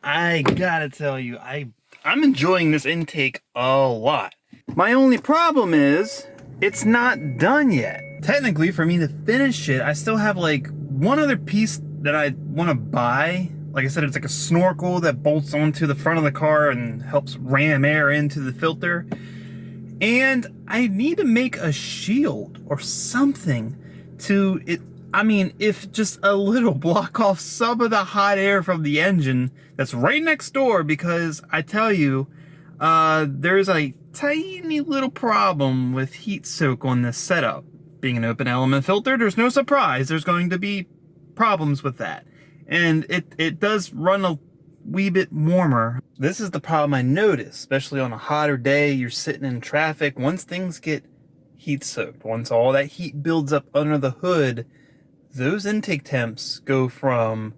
I gotta tell you, I'm enjoying this intake a lot. My only problem is it's not done yet. Technically, for me to finish it, I still have like one other piece that I want to buy. Like I said, it's like a snorkel that bolts onto the front of the car and helps ram air into the filter. And I need to make a shield or something to it. I mean, if just a little block off some of the hot air from the engine that's right next door, because I tell you, there's a tiny little problem with heat soak on this setup. Being an open element filter, there's no surprise there's going to be problems with that. And it does run a wee bit warmer. This is the problem I noticed, especially on a hotter day, you're sitting in traffic. Once things get heat soaked, once all that heat builds up under the hood, those intake temps go from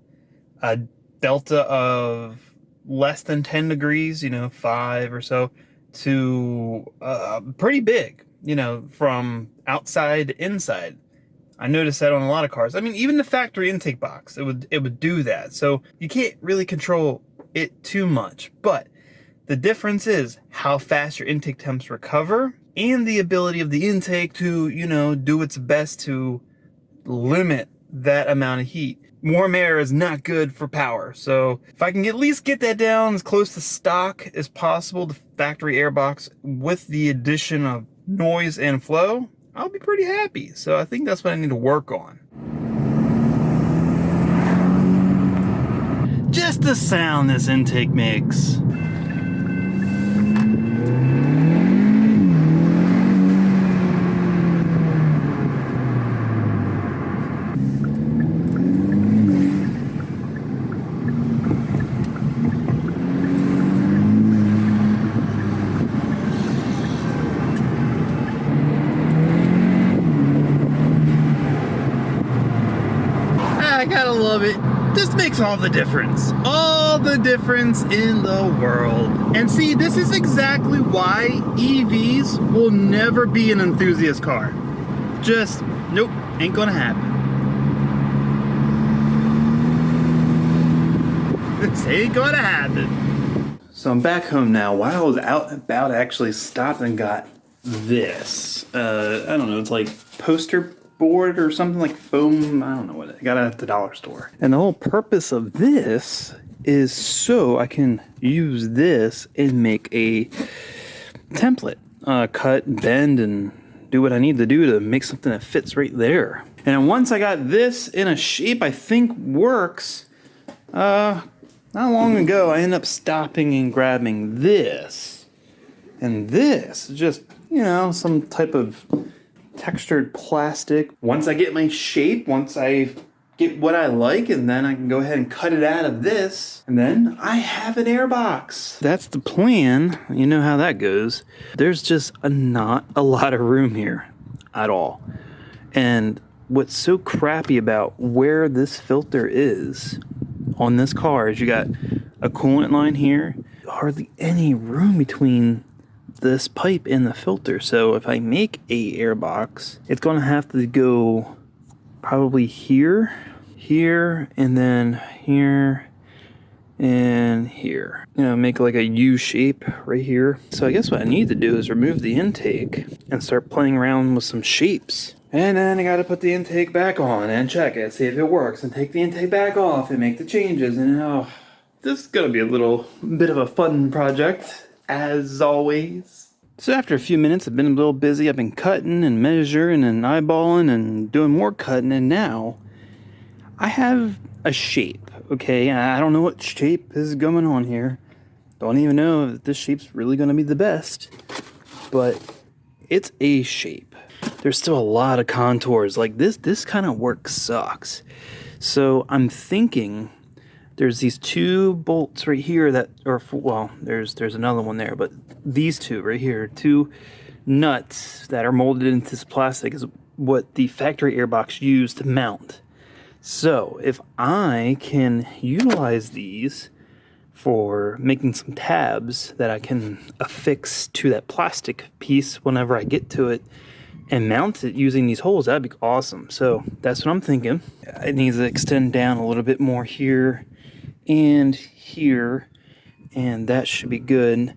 a delta of less than 10 degrees, 5 or so, to pretty big, from outside to inside. I noticed that on a lot of cars. I mean, even the factory intake box, it would do that. So you can't really control it too much. But the difference is how fast your intake temps recover and the ability of the intake to, do its best to limit that amount of heat. Warm air is not good for power. So if I can at least get that down as close to stock as possible, the factory airbox, with the addition of noise and flow, I'll be pretty happy. So I think that's what I need to work on. Just the sound this intake makes. I gotta love it. This makes all the difference. All the difference in the world. And see, this is exactly why EVs will never be an enthusiast car. Just, nope, ain't gonna happen. This ain't gonna happen. So I'm back home now. While I was out and about, I actually stopped and got this. I don't know, it's like poster board or something, like foam. I don't know what I got it at the dollar store. And the whole purpose of this is so I can use this and make a template, cut, bend, and do what I need to do to make something that fits right there. And once I got this in a shape I think works, not long ago I ended up stopping and grabbing this. And this is just, some type of textured plastic. Once I get my shape, once I get what I like, and then I can go ahead and cut it out of this, and then I have an airbox. That's the plan. You know how that goes. There's just not a lot of room here at all. And what's so crappy about where this filter is on this car is you got a coolant line here, hardly any room between this pipe and the filter. So if I make a airbox, it's gonna have to go probably here, and then here, and here. Make like a U shape right here. So I guess what I need to do is remove the intake and start playing around with some shapes. And then I gotta put the intake back on and check it, see if it works, and take the intake back off and make the changes. And this is gonna be a little bit of a fun project, as always. So after a few minutes, I've been a little busy. I've been cutting and measuring and eyeballing and doing more cutting, and now I have a shape, okay? I don't know what shape is going on here. Don't even know if this shape's really gonna be the best, but it's a shape. There's still a lot of contours. Like this kind of work sucks. So I'm thinking there's these two bolts right here that, there's another one there, but these two right here, two nuts that are molded into this plastic is what the factory airbox used to mount. So if I can utilize these for making some tabs that I can affix to that plastic piece whenever I get to it and mount it using these holes, that'd be awesome. So that's what I'm thinking. It needs to extend down a little bit more here and here, and that should be good.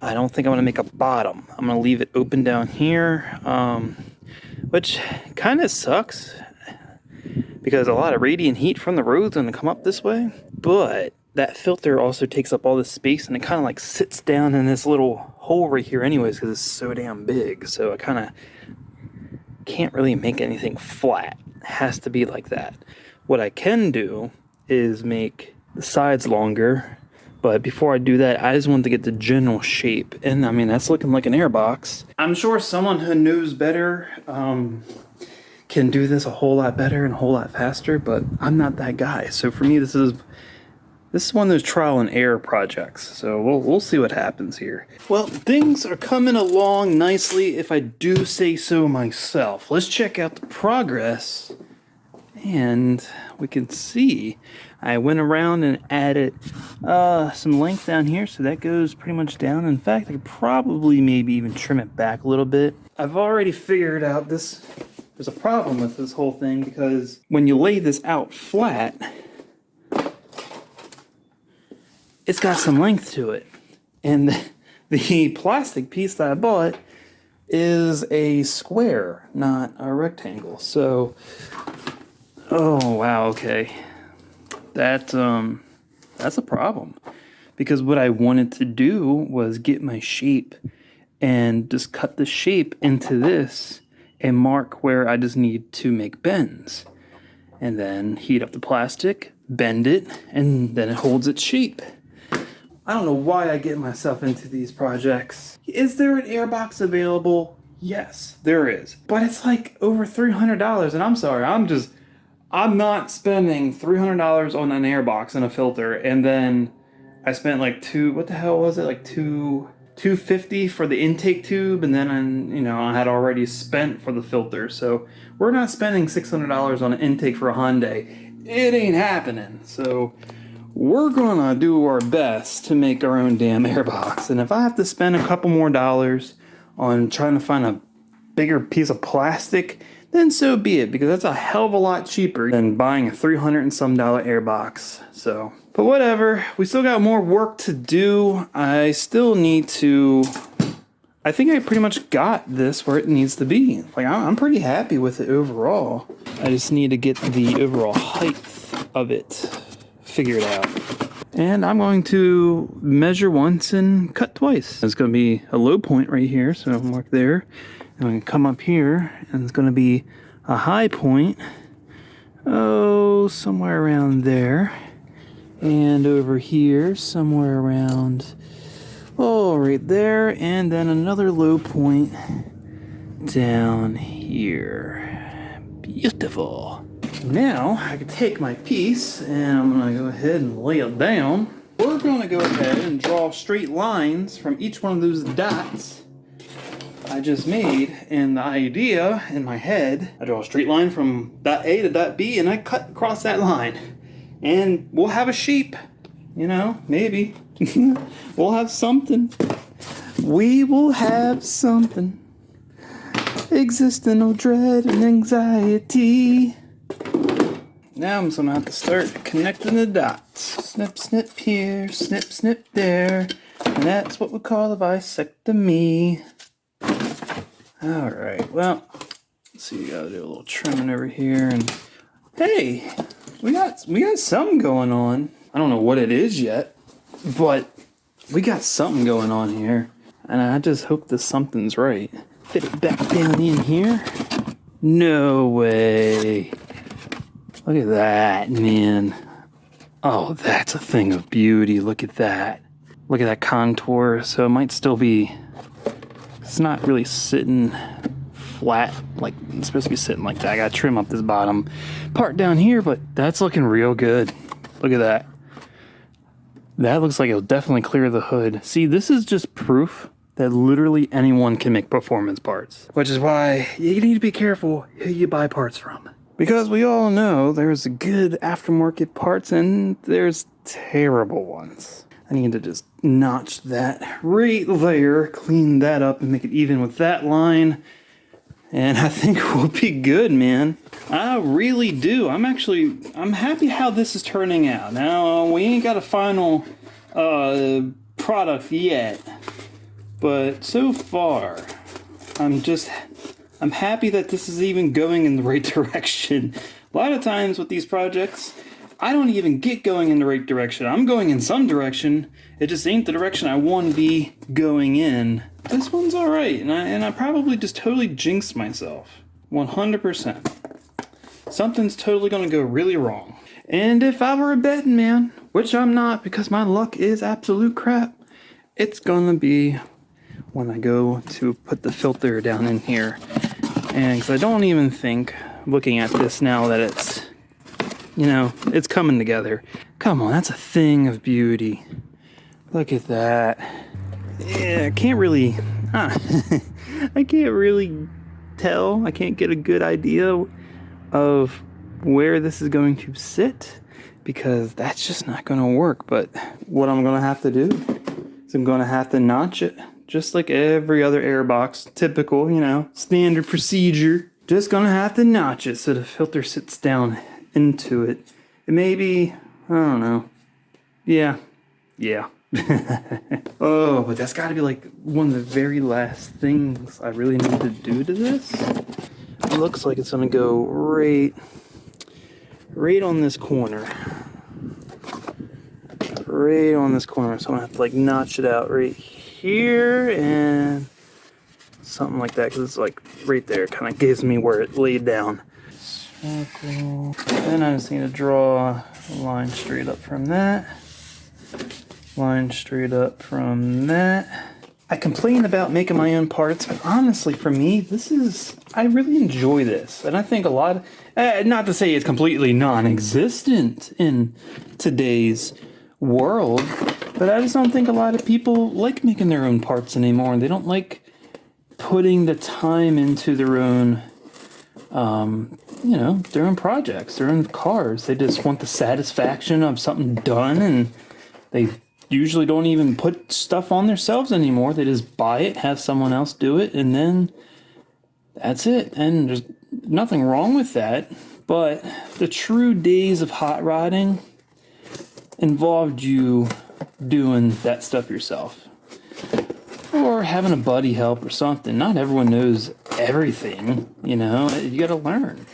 I don't think I'm gonna make a bottom. I'm gonna leave it open down here, which kind of sucks because a lot of radiant heat from the road's gonna come up this way, but that filter also takes up all this space and it kind of like sits down in this little hole right here anyways because it's so damn big. So I kind of can't really make anything flat. It has to be like that. What I can do is make the sides longer, but before I do that, I just want to get the general shape. And I mean, that's looking like an airbox. I'm sure someone who knows better can do this a whole lot better and a whole lot faster, but I'm not that guy. So for me, this is one of those trial and error projects. So we'll see what happens here. Well, things are coming along nicely if I do say so myself. Let's check out the progress. And we can see I went around and added some length down here, so that goes pretty much down. In fact, I could probably maybe even trim it back a little bit. I've already figured out there's a problem with this whole thing because when you lay this out flat, it's got some length to it. And the plastic piece that I bought is a square, not a rectangle. So, oh wow, okay. That's a problem. Because what I wanted to do was get my shape and just cut the shape into this and mark where I just need to make bends. And then heat up the plastic, bend it, and then it holds its shape. I don't know why I get myself into these projects. Is there an airbox available? Yes, there is. But it's like over $300, and I'm sorry, I'm not spending $300 on an airbox and a filter, and then I spent like what the hell was it? Like $250 for the intake tube, and then I had already spent for the filter. So we're not spending $600 on an intake for a Hyundai. It ain't happening. So we're gonna do our best to make our own damn airbox. And if I have to spend a couple more dollars on trying to find a bigger piece of plastic, then so be it, because that's a hell of a lot cheaper than buying a $300 and some airbox. So, but whatever, we still got more work to do. I still need to, I think I pretty much got this where it needs to be. Like, I'm pretty happy with it overall. I just need to get the overall height of it figured out. And I'm going to measure once and cut twice. There's going to be a low point right here, so I'll mark there. I'm going to come up here, and it's going to be a high point, somewhere around there. And over here, somewhere around, right there. And then another low point down here. Beautiful. Now, I can take my piece, and I'm going to go ahead and lay it down. We're going to go ahead and draw straight lines from each one of those dots I just made. And the idea in my head, I draw a straight line from dot A to dot B, and I cut across that line. And we'll have a shape, maybe. We'll have something. We will have something. Existential dread and anxiety. Now I'm going to have to start connecting the dots. Snip, snip here, snip, snip there. And that's what we call a vasectomy. Alright, well, let's see, we gotta do a little trimming over here, and hey, we got something going on. I don't know what it is yet, but we got something going on here, and I just hope this something's right. Fit it back down in here. No way. Look at that, man. Oh, that's a thing of beauty. Look at that. Look at that contour. So it might still be, it's not really sitting flat like it's supposed to be sitting like that. I gotta trim up this bottom part down here, but that's looking real good. Look at that. That looks like it'll definitely clear the hood. See, this is just proof that literally anyone can make performance parts, which is why you need to be careful who you buy parts from. Because we all know there's good aftermarket parts and there's terrible ones. I need to just notch that right there, clean that up and make it even with that line. and I think we'll be good, man. I really do. I'm happy how this is turning out. Now, we ain't got a final product yet, but so far, I'm happy that this is even going in the right direction. A lot of times with these projects, I don't even get going in the right direction. I'm going in some direction. It just ain't the direction I want to be going in. This one's all right, and I probably just totally jinxed myself. 100%. Something's totally going to go really wrong. And if I were a betting man, which I'm not because my luck is absolute crap, it's going to be when I go to put the filter down in here. And because I don't even think, looking at this now, that it's, you know, it's coming together. Come on, that's a thing of beauty. Look at that. Yeah, I can't really, I can't really tell. I can't get a good idea of where this is going to sit because that's just not going to work. But what I'm going to have to do is I'm going to have to notch it just like every other airbox. Typical, you know, standard procedure. Just going to have to notch it so the filter sits down into it. It may be, I don't know. Yeah. Oh, but that's got to be like one of the very last things I really need to do to this. It looks like it's going to go right on this corner. Right on this corner. So I'm going to have to like notch it out right here and something like that because it's like right there. Kind of gives me where it laid down. Snorkel. Then I just need to draw a line straight up from that. Line straight up from that. I complain about making my own parts, but honestly, for me, I really enjoy this. And I think a lot, not to say it's completely non-existent in today's world, but I just don't think a lot of people like making their own parts anymore. They don't like putting the time into their own, you know, their own projects, their own cars. They just want the satisfaction of something done, and they usually don't even put stuff on themselves anymore. They just buy it, have someone else do it, and then that's it. And there's nothing wrong with that. But the true days of hot rodding involved you doing that stuff yourself. Or having a buddy help or something. Not everyone knows everything, you know. You gotta learn.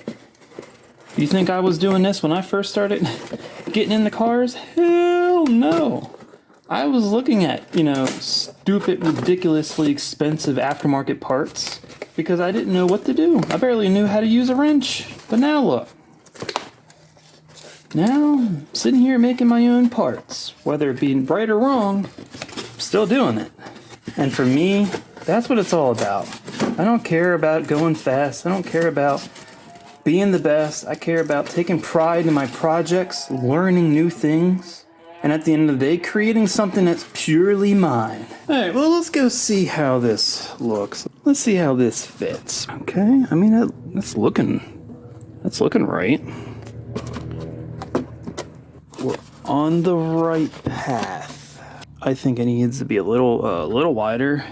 You think I was doing this when I first started getting into cars? Hell no. I was looking at, you know, stupid, ridiculously expensive aftermarket parts because I didn't know what to do. I barely knew how to use a wrench. But now look. Now, I'm sitting here making my own parts. Whether it be right or wrong, I'm still doing it. And for me, that's what it's all about. I don't care about going fast. I don't care about being the best. I care about taking pride in my projects, learning new things, and at the end of the day, creating something that's purely mine. All right, well, let's go see how this looks. Let's see how this fits. Okay, I mean, that's looking right. We're on the right path. I think it needs to be a little wider,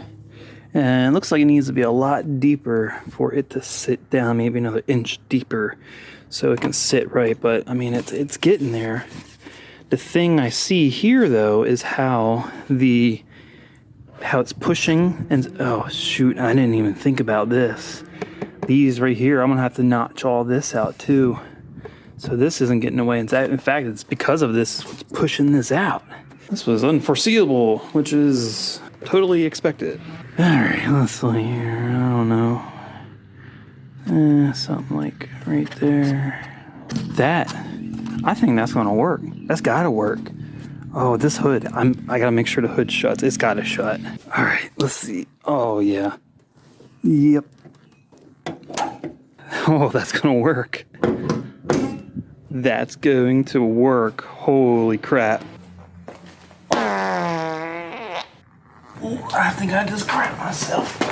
and it looks like it needs to be a lot deeper for it to sit down, maybe another inch deeper, so it can sit right. But I mean, it's getting there. The thing I see here, though, is how it's pushing, and oh shoot, I didn't even think about this. These right here, I'm gonna have to notch all this out too, so this isn't getting away. In fact, it's because of this it's pushing this out. This was unforeseeable, which is totally expected. All right, let's see here. I don't know, something like right there. That. I think that's gonna work. That's gotta work. Oh, this hood. I gotta make sure the hood shuts. It's gotta shut. All right, let's see. Oh yeah. Yep. Oh, that's gonna work. That's going to work. Holy crap. Oh, I think I just crapped myself.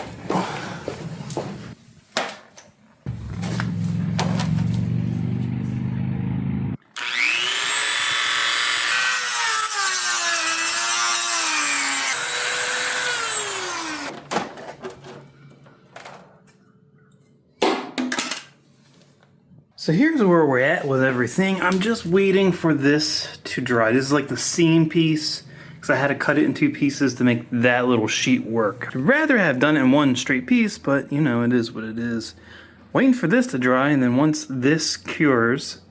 So here's where we're at with everything. I'm just waiting for this to dry. This is like the seam piece, because I had to cut it in 2 pieces to make that little sheet work. I'd rather have done it in one straight piece, but you know, it is what it is. Waiting for this to dry, and then once this cures,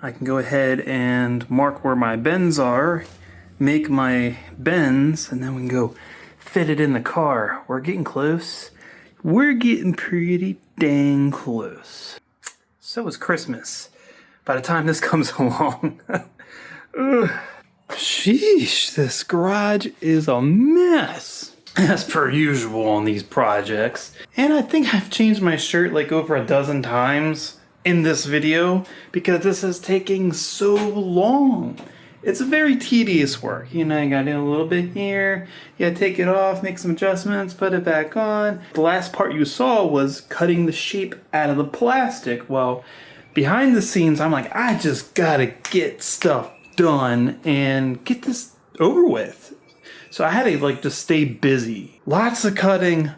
I can go ahead and mark where my bends are, make my bends, and then we can go fit it in the car. We're getting close. We're getting pretty dang close. So is Christmas by the time this comes along. Sheesh, this garage is a mess, as per usual on these projects. And I think I've changed my shirt like over a dozen times in this video because this is taking so long. It's a very tedious work. You know, you gotta do a little bit here, you gotta take it off, make some adjustments, put it back on. The last part you saw was cutting the shape out of the plastic. Well, behind the scenes, I'm like, I just gotta get stuff done and get this over with. So I had to like just stay busy. Lots of cutting,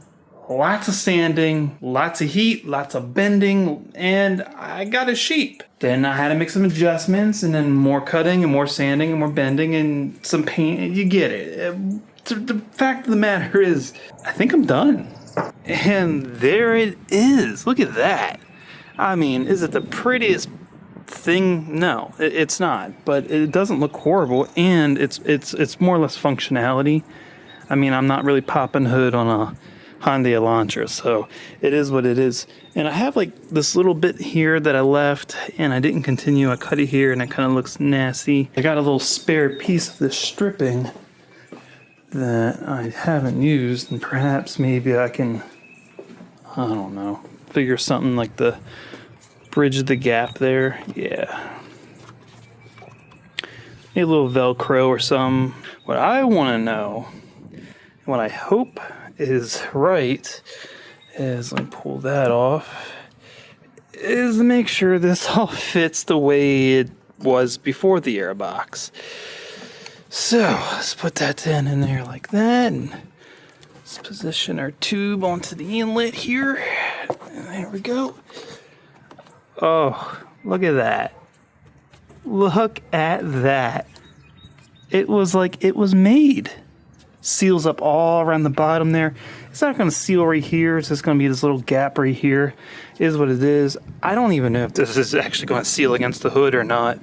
lots of sanding, lots of heat, lots of bending, and I got a sheep. Then I had to make some adjustments, and then more cutting and more sanding and more bending and some paint. You get it. The fact of the matter is, I think I'm done. And there it is. Look at that. I mean, is it the prettiest thing? No, it's not. But it doesn't look horrible, and it's more or less functionality. I mean, I'm not really popping hood on a Hyundai Elantra, so it is what it is. And I have like this little bit here that I left and I didn't continue. I cut it here and it kind of looks nasty. I got a little spare piece of this stripping that I haven't used, and perhaps maybe I can, I don't know, figure something like the bridge the gap there. Yeah, maybe a little Velcro or something. What I want to know, what I hope is right, is, let me pull that off, is to make sure this all fits the way it was before the airbox. So let's put that in there like that, and let's position our tube onto the inlet here, and there we go. Oh, look at that. Look at that. It was like it was made. Seals up all around the bottom there. It's not going to seal right here. It's just going to be this little gap right here. It is what it is. I don't even know if this is actually going to seal against the hood or not,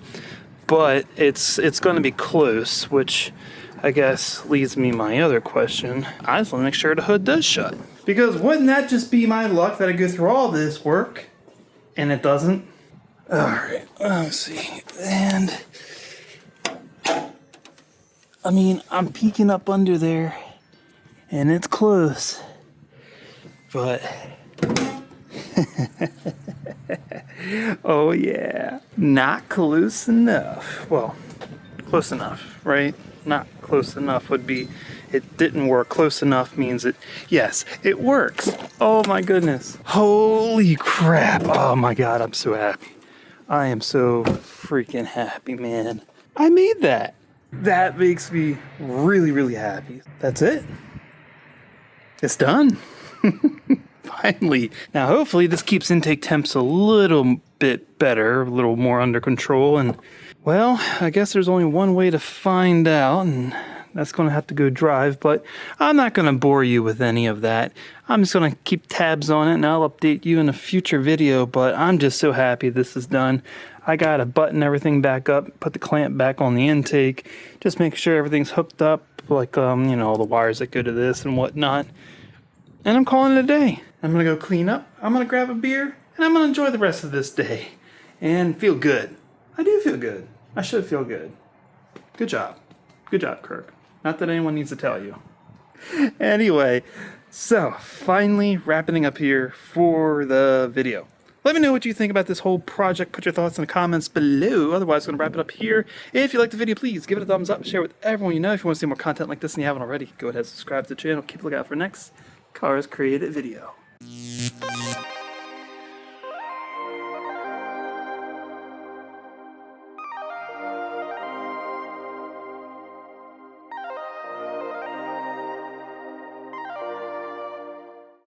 but it's going to be close, which I guess leads me my other question. I just want to make sure the hood does shut, because wouldn't that just be my luck that I go through all this work and it doesn't? All right, let's see. And I mean, I'm peeking up under there, and it's close, but oh yeah, not close enough. Well, close enough, right? Not close enough would be, it didn't work. Close enough means it, yes, it works. Oh my goodness. Holy crap. Oh my God, I'm so happy. I am so freaking happy, man. I made that. That makes me really, really happy. That's it. It's done. Finally. Now, hopefully this keeps intake temps a little bit better, a little more under control. And, well, I guess there's only one way to find out, and that's going to have to go drive. But I'm not going to bore you with any of that. I'm just going to keep tabs on it, and I'll update you in a future video. But I'm just so happy this is done. I got to button everything back up, put the clamp back on the intake, just make sure everything's hooked up, like, you know, all the wires that go to this and whatnot. And I'm calling it a day. I'm going to go clean up, I'm going to grab a beer, and I'm going to enjoy the rest of this day and feel good. I do feel good. I should feel good. Good job. Good job, Kirk. Not that anyone needs to tell you. Anyway, so finally wrapping up here for the video. Let me know what you think about this whole project. Put your thoughts in the comments below. Otherwise, I'm going to wrap it up here. If you liked the video, please give it a thumbs up. Share it with everyone you know. If you want to see more content like this and you haven't already, go ahead and subscribe to the channel. Keep a lookout for next Karz Kreated video.